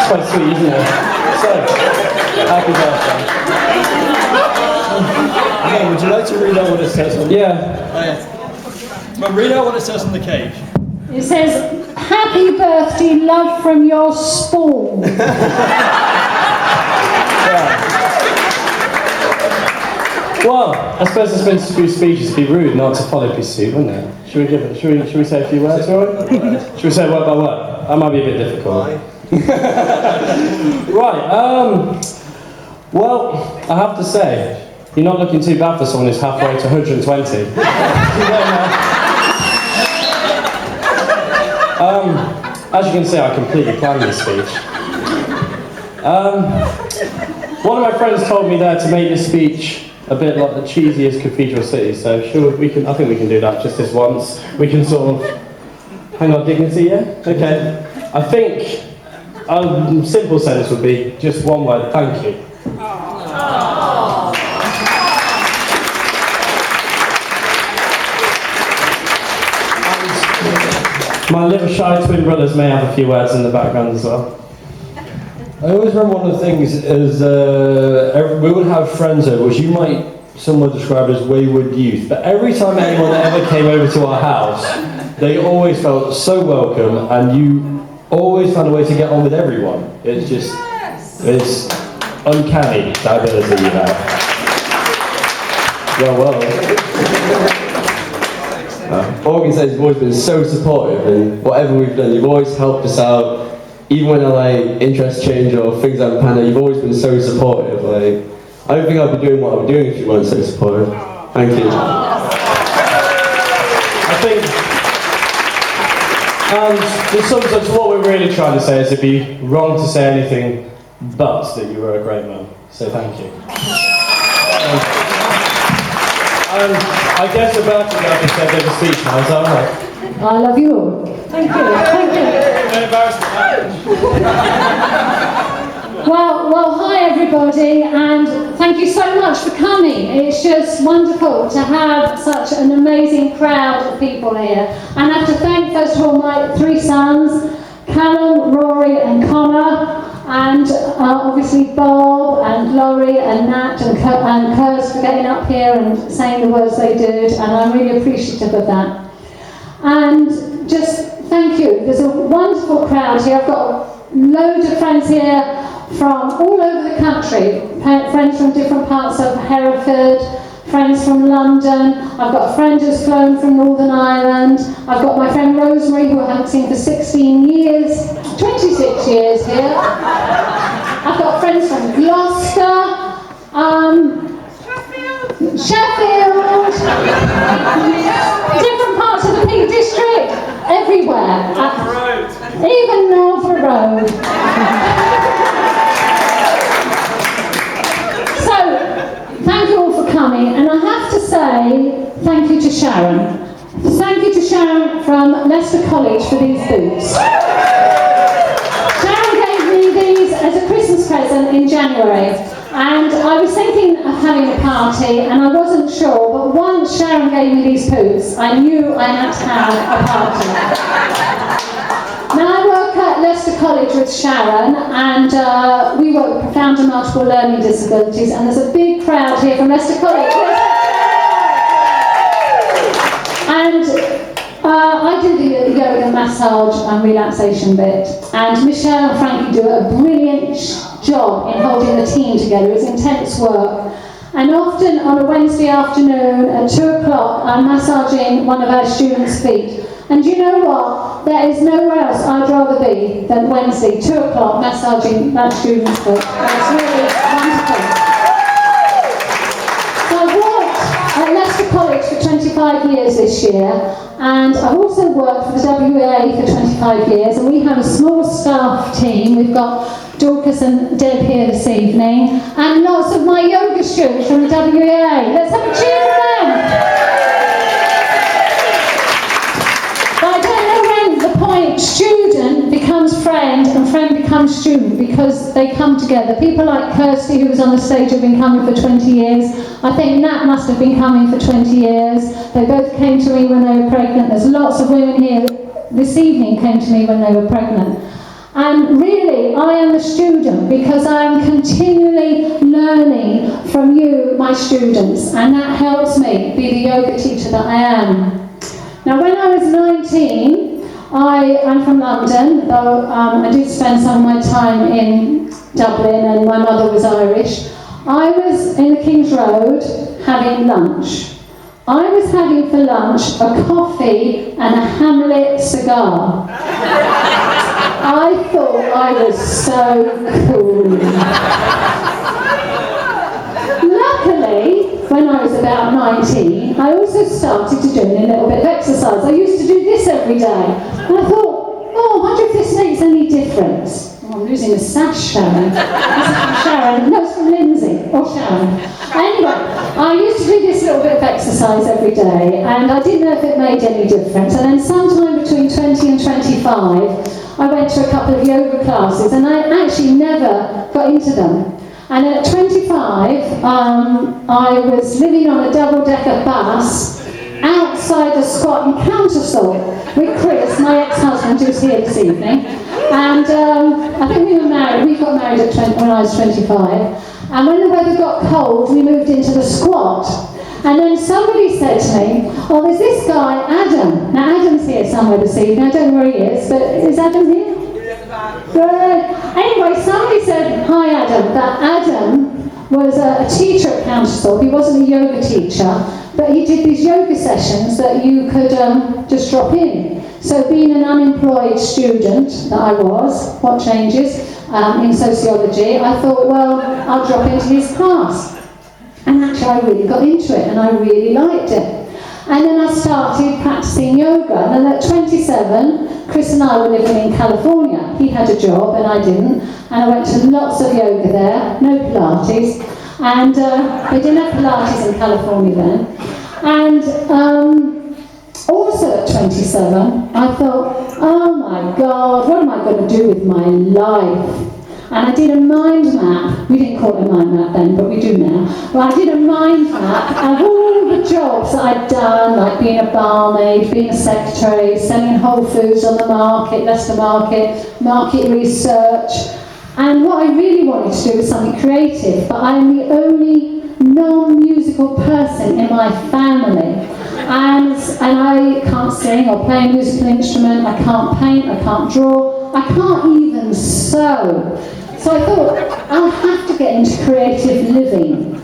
It's quite sweet, isn't it? So, happy birthday. Okay, would you like to read out what it says on the... Well, read out what it says on the cake. It says, "Happy birthday, love from your spawn." Well, I suppose it's meant to be speeches to be rude, not to follow pursuit, wouldn't it? Should we say a few words, Rory? Should we say word by word? That might be a bit difficult. Right, well, I have to say, you're not looking too bad for someone who's halfway to 120. As you can see, I completely planned this speech. One of my friends told me there to make this speech a bit like the cheesiest cathedral city, so sure, I think we can do that just this once. We can sort of hang our dignity, yeah? Okay. I think a simple sentence would be just one word: thank you. My little shy twin brothers may have a few words in the background as well. I always remember one of the things is we would have friends over, which you might somewhat describe as wayward youth, but every time anyone ever came over to our house, they always felt so welcome, and you always found a way to get on with everyone. It's just, it's uncanny, that ability you have. Well. All I can say is you've always been so supportive, and whatever we've done, you've always helped us out. Even when our interests change or things haven't panned out, you've always been so supportive. I don't think I'd be doing what I'm doing if you weren't so supportive. Thank you. I think, and in some sense, what we're really trying to say is it'd be wrong to say anything but that you were a great man. So thank you. And I guess about to go up and say a bit of a speech now, is that right? I love you all. Thank you. Thank you. Well, hi everybody, and thank you so much for coming. It's just wonderful to have such an amazing crowd of people here. And I have to thank, first of all, my three sons, Callum, Rory and Connor, and obviously Bob and Laurie and Nat and Kurz for getting up here and saying the words they did, and I'm really appreciative of that. And just thank you. There's a wonderful crowd here. I've got loads of friends here from all over the country, friends from different parts of Hereford, friends from London. I've got a friend who's flown from Northern Ireland. I've got my friend Rosemary, who I haven't seen for 26 years here. I've got friends from Gloucester, Sheffield, different parts of the Peak District, everywhere. Even Norfolk Road. So, thank you all for coming, and I have to say thank you to Sharon. Thank you to Sharon from Leicester College for these boots. Sharon gave me these as a Christmas present in January. And I was thinking of having a party, and I wasn't sure, but once Sharon gave me these boots, I knew I had to have a party. Now, I work at Leicester College with Sharon, and we work with profound and multiple learning disabilities, and there's a big crowd here from Leicester College. And I do the yoga, massage and relaxation bit, and Michelle and Frankie do a brilliant job in holding the team together. It's intense work. And often on a Wednesday afternoon at 2 o'clock, I'm massaging one of our students' feet. And you know what? There is nowhere else I'd rather be than Wednesday, 2 o'clock, massaging that student's foot. That's really wonderful. So I've worked at Leicester College for 25 years this year, and I've also worked for the WEA for 25 years, and we have a small staff team. We've got Dorcas and Deb here this evening, and lots of my yoga students from the WEA. Let's have a cheer for them. But I don't know when the point student becomes friend and friend becomes student, because they come together. People like Kirsty, who was on the stage, have been coming for 20 years. I think Nat must have been coming for 20 years. They both came to me when they were pregnant. There's lots of women here this evening came to me when they were pregnant. And really, I am a student because I am continually learning from you, my students, and that helps me be the yoga teacher that I am. Now, when I was 19, I'm from London, though I did spend some of my time in Dublin and my mother was Irish. I was in the King's Road having lunch. I was having for lunch a coffee and a Hamlet cigar. I thought I was so cool. Luckily, when I was about 19, I also started to do a little bit of exercise. I used to do this every day. And I thought, oh, I wonder if this makes any difference. Oh, I'm losing a sash, Sharon. This is from Sharon. No, it's from Lindsay. Or Sharon. Anyway, I used to do this little bit of exercise every day, and I didn't know if it made any difference. And then sometime between 20 and 25, I went to a couple of yoga classes, and I actually never got into them. And at 25, I was living on a double-decker bus outside a squat and counter-salt with Chris, my ex-husband, who's here this evening. And I think we got married when I was 25. And when the weather got cold, we moved into the squat. And then somebody said to me, oh, there's this guy, Adam. Now, Adam's here somewhere this evening. I don't know where he is, but is Adam here? Good. Anyway, somebody said, hi, Adam, that Adam was a teacher at Countersthorpe. He wasn't a yoga teacher, but he did these yoga sessions that you could just drop in. So being an unemployed student that I was, what changes, in sociology, I thought, well, I'll drop into his class. And actually I really got into it and I really liked it. And then I started practicing yoga. And then at 27, Chris and I were living in California. He had a job and I didn't. And I went to lots of yoga there, no Pilates. And they didn't have Pilates in California then. And also at 27, I thought, oh my God, what am I going to do with my life? And I did a mind map. We didn't call it a mind map then, but we do now. Well, I did a mind map of all the jobs that I'd done, like being a barmaid, being a secretary, selling Whole Foods on the market, Leicester Market, market research. And what I really wanted to do was something creative, but I'm the only non-musical person in my family. And I can't sing or play a musical instrument, I can't paint, I can't draw, I can't even sew. So I thought, I'll have to get into creative living.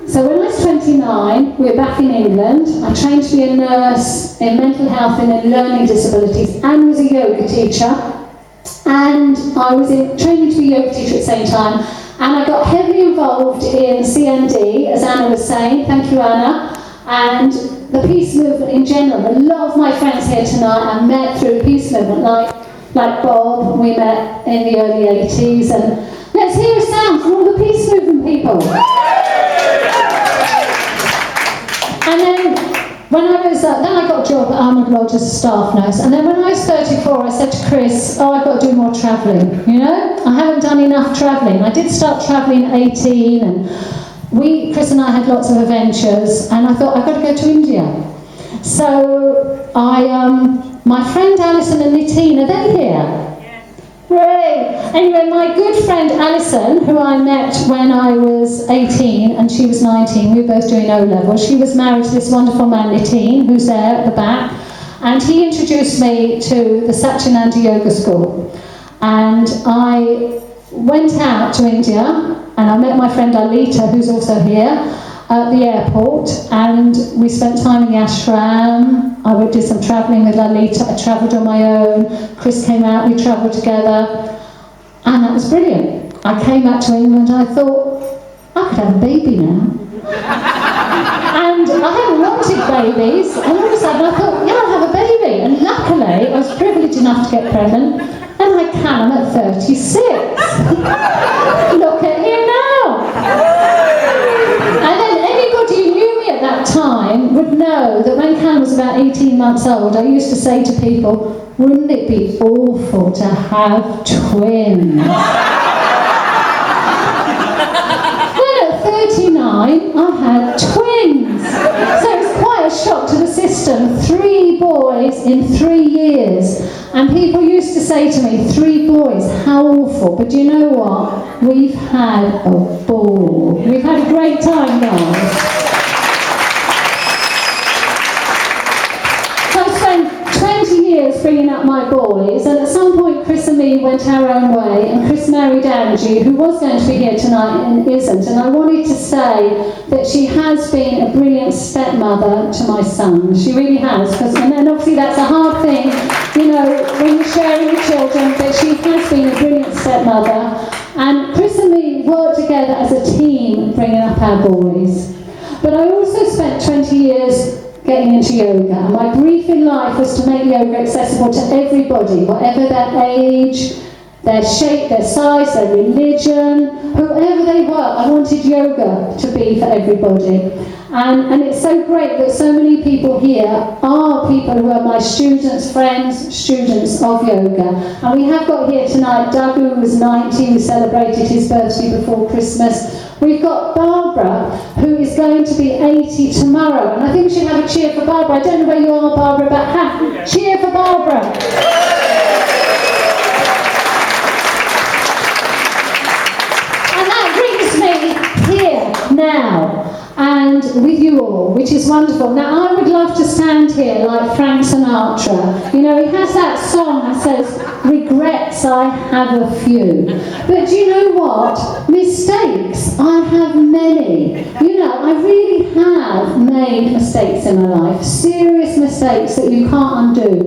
So when I was 29, we were back in England. I trained to be a nurse in mental health and in learning disabilities and was a yoga teacher. And I was training to be a yoga teacher at the same time. And I got heavily involved in CND, as Anna was saying. Thank you, Anna. And the peace movement in general. A lot of my friends here tonight I met through the peace movement, like Bob, we met in the early 80s. And let's hear a sound from all the peace movement people. And then when I was, then I got a job at Almond Lodge as a staff nurse. And then when I was 34, I said to Chris, oh, I've got to do more travelling, you know? I haven't done enough travelling. I did start travelling at 18, and Chris and I had lots of adventures, and I thought, I've got to go to India. So my friend Alison and Nitin, are they here? Great. Anyway, my good friend Alison, who I met when I was 18 and she was 19, we were both doing O-level. She was married to this wonderful man, Nitin, who's there at the back, and he introduced me to the Satyananda Yoga School. And I went out to India, and I met my friend Alita, who's also here, at the airport, and we spent time in the ashram. I did some travelling with Lalita. I travelled on my own. Chris came out, we travelled together, and that was brilliant. I came back to England and I thought, I could have a baby now. And I hadn't wanted babies, and all of a sudden I thought, yeah, I'll have a baby. And luckily, I was privileged enough to get pregnant, and I can, I'm at 36. Look at him now. And then anybody who knew me at that time would know that when Cam was about 18 months old, I used to say to people, wouldn't it be awful to have twins? Then at 39, I had twins. So it was quite a shock to the system. 3 boys. boys in 3 years. And people used to say to me, 3 boys, how awful. But you know what? We've had a ball. We've had a great time, guys. So I've spent 20 years bringing up my boys, and at some point Chris and me went our own way, and Chris married Angie, who was going to be here tonight and isn't. And I wanted to say that she has been a brilliant stepmother to my son. She really has. And obviously that's a hard thing, you know, when you're sharing with children, but she has been a brilliant stepmother. And Chris and me worked together as a team bringing up our boys. But I also spent 20 years getting into yoga. And my brief in life was to make yoga accessible to everybody, whatever their age, their shape, their size, their religion, whoever they were. I wanted yoga to be for everybody. And it's so great that so many people here are people who are my students, friends, students of yoga. And we have got here tonight Doug, who was 90, we celebrated his birthday before Christmas. We've got Barbara, who is going to be 80 tomorrow. And I think we should have a cheer for Barbara. I don't know where you are, Barbara, but cheer for Barbara. And that brings me here now. And with you all, which is wonderful. Now, I would love to stand here like Frank Sinatra. You know, he has that song that says, regrets I have a few. But do you know what? Mistakes, I have many. You know, I really have made mistakes in my life. Serious mistakes that you can't undo.